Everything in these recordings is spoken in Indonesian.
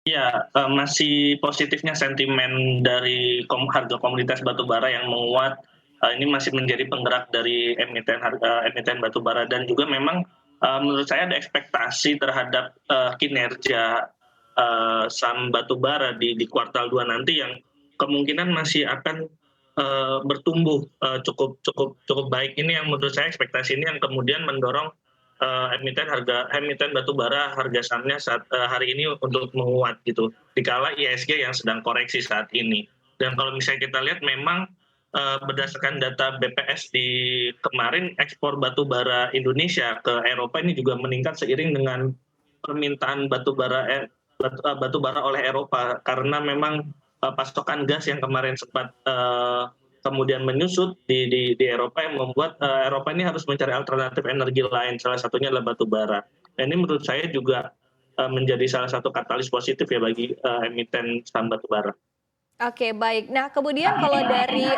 Ya, masih positifnya sentimen dari harga komoditas batubara yang menguat, ini masih menjadi penggerak dari emiten batubara dan juga memang, menurut saya ada ekspektasi terhadap, kinerja, saham batubara di kuartal 2 nanti yang kemungkinan masih akan, bertumbuh, cukup cukup cukup baik. Ini yang menurut saya ekspektasi ini yang kemudian mendorong emiten batubara harga sahamnya hari ini untuk menguat gitu, dikala IHSG yang sedang koreksi saat ini. Dan kalau misalnya kita lihat memang, berdasarkan data BPS di kemarin ekspor batubara Indonesia ke Eropa ini juga meningkat seiring dengan permintaan batubara oleh Eropa karena memang, pasokan gas yang kemarin sempat, kemudian menyusut di Eropa yang membuat, Eropa ini harus mencari alternatif energi lain, salah satunya adalah batubara. Dan ini menurut saya juga, menjadi salah satu katalis positif ya bagi, emiten saham batubara. Oke, baik. Nah, kemudian kalau dari,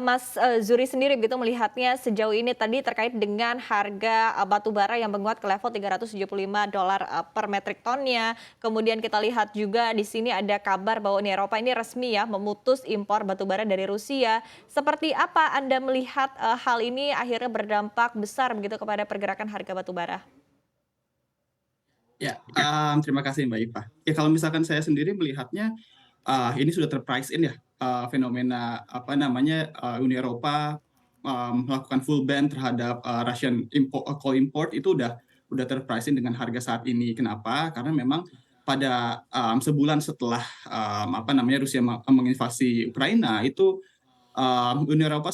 Mas, Zuri sendiri begitu melihatnya sejauh ini tadi terkait dengan harga, batu bara yang menguat ke level $375, per metrik tonnya. Kemudian kita lihat juga di sini ada kabar bahwa Uni Eropa ini resmi ya memutus impor batu bara dari Rusia. Seperti apa Anda melihat, hal ini akhirnya berdampak besar begitu kepada pergerakan harga batu bara? Ya, terima kasih Mbak Ipa. Ya kalau misalkan saya sendiri melihatnya, ini sudah ter-price in ya, fenomena apa namanya, Uni Eropa, melakukan full ban terhadap, Russian coal import itu udah ter-price in dengan harga saat ini. Kenapa? Karena memang pada, sebulan setelah, apa namanya, Rusia menginvasi Ukraina itu, Uni Eropa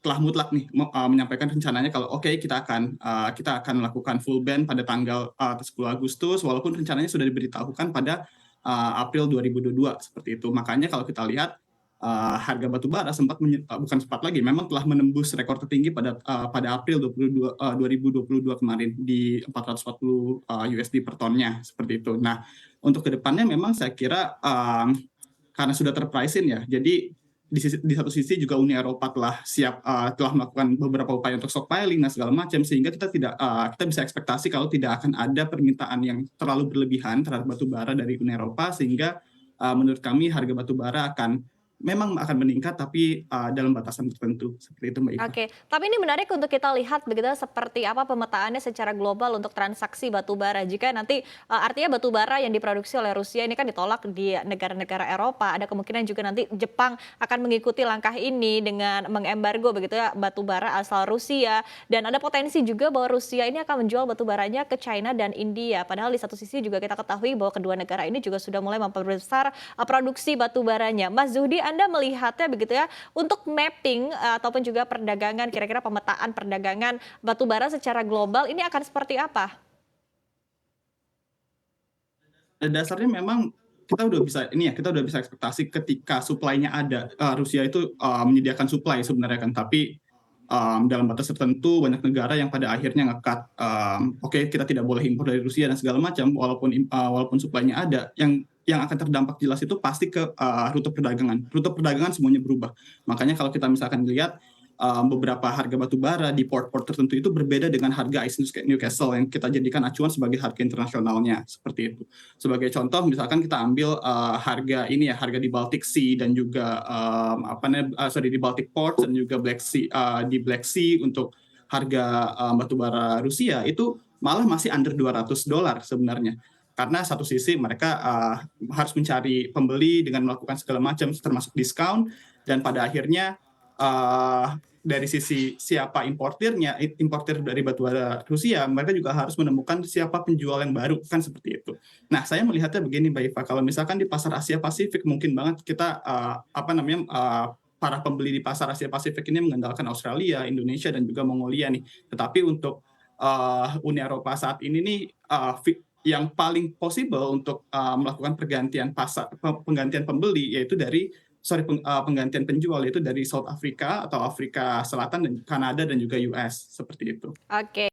telah mutlak nih menyampaikan rencananya kalau oke kita akan melakukan full ban pada tanggal 10 Agustus walaupun rencananya sudah diberitahukan pada April 2022 seperti itu. Makanya kalau kita lihat harga batu bara bukan sempat lagi, memang telah menembus rekor tertinggi pada April 2022 kemarin di 440 USD per tonnya seperti itu. Nah, untuk kedepannya memang saya kira karena sudah terpricing ya, jadi di satu sisi juga Uni Eropa telah melakukan beberapa upaya untuk stockpiling dan segala macam sehingga kita bisa ekspektasi kalau tidak akan ada permintaan yang terlalu berlebihan terhadap batu bara dari Uni Eropa sehingga menurut kami harga batu bara memang akan meningkat tapi dalam batasan tertentu seperti itu Mbak Ipa. Oke, tapi ini menarik untuk kita lihat begitu seperti apa pemetaannya secara global untuk transaksi batu bara. Jika nanti artinya batu bara yang diproduksi oleh Rusia ini kan ditolak di negara-negara Eropa, ada kemungkinan juga nanti Jepang akan mengikuti langkah ini dengan mengembargo begitu ya batu bara asal Rusia dan ada potensi juga bahwa Rusia ini akan menjual batu baranya ke China dan India. Padahal di satu sisi juga kita ketahui bahwa kedua negara ini juga sudah mulai memperbesar produksi batu baranya. Mas Zuhdi, Anda melihatnya begitu ya untuk mapping ataupun juga perdagangan, kira-kira pemetaan perdagangan batu bara secara global ini akan seperti apa? Pada dasarnya memang kita udah bisa ekspektasi ketika supply-nya ada. Rusia itu menyediakan supply sebenarnya kan, tapi dalam batas tertentu banyak negara yang pada akhirnya ngekat, oke kita tidak boleh impor dari Rusia dan segala macam walaupun supply-nya ada. Yang akan terdampak jelas itu pasti ke rute perdagangan. Rute perdagangan semuanya berubah. Makanya kalau kita misalkan lihat beberapa harga batu bara di port-port tertentu itu berbeda dengan harga ICE Newcastle yang kita jadikan acuan sebagai harga internasionalnya seperti itu. Sebagai contoh misalkan kita ambil harga di Baltic Sea dan juga di Baltic Ports dan juga di Black Sea untuk harga batu bara Rusia itu malah masih under $200 sebenarnya. Karena satu sisi mereka harus mencari pembeli dengan melakukan segala macam termasuk diskon dan pada akhirnya dari sisi siapa importir dari batubara Rusia, mereka juga harus menemukan siapa penjual yang baru, kan seperti itu. Nah, saya melihatnya begini Mbak Iva, kalau misalkan di pasar Asia Pasifik mungkin banget kita para pembeli di pasar Asia Pasifik ini mengandalkan Australia, Indonesia dan juga Mongolia nih. Tetapi untuk Uni Eropa saat ini nih yang paling possible untuk melakukan penggantian pembeli yaitu penggantian penjual yaitu dari South Africa atau Afrika Selatan dan Kanada dan juga US seperti itu. Oke.